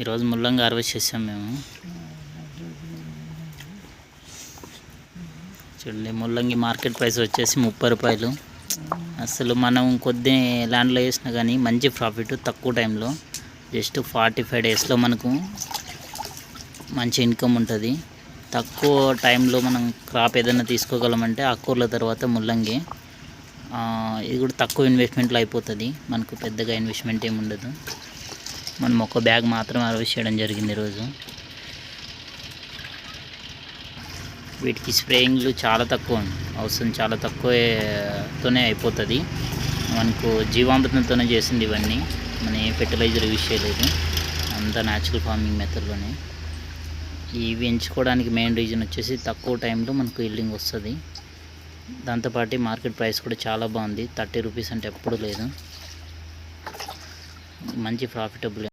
ఈరోజు ముల్లంగి హార్వెస్ట్ చేసాం మేము. చూడండి, ముల్లంగి మార్కెట్ ప్రైస్ వచ్చేసి 30 రూపాయలు. అసలు మనం కొద్ది ల్యాండ్లో వేసినా కానీ మంచి ప్రాఫిట్. తక్కువ టైంలో జస్ట్ 45 డేస్లో మనకు మంచి ఇన్కమ్ ఉంటుంది. తక్కువ టైంలో మనం క్రాప్ ఏదైనా తీసుకోగలమంటే ఆకుకూరల తర్వాత ముల్లంగి. ఇది కూడా తక్కువ ఇన్వెస్ట్మెంట్లో అయిపోతుంది. మనకు పెద్దగా ఇన్వెస్ట్మెంట్ ఏమి ఉండదు. మనం ఒక బ్యాగ్ మాత్రం హార్వెస్ట్ చేయడం జరిగింది ఈరోజు. వీటికి స్ప్రేయింగ్లు చాలా తక్కువ అవసరం, చాలా తక్కువతోనే అయిపోతుంది. మనకు జీవామృతంతోనే చేసింది ఇవన్నీ. మనం ఏ ఫెర్టిలైజర్ యూజ్ చేయలేదు, అంతా న్యాచురల్ ఫార్మింగ్ మెథడ్లోనే. ఇవి ఎంచుకోవడానికి మెయిన్ రీజన్ వచ్చేసి తక్కువ టైంలో మనకు ఈల్డింగ్ వస్తుంది. దాంతోపాటు మార్కెట్ ప్రైస్ కూడా చాలా బాగుంది. 30 రూపీస్ అంటే ఎప్పుడు లేదు. మంచి ప్రాఫిటబుల్.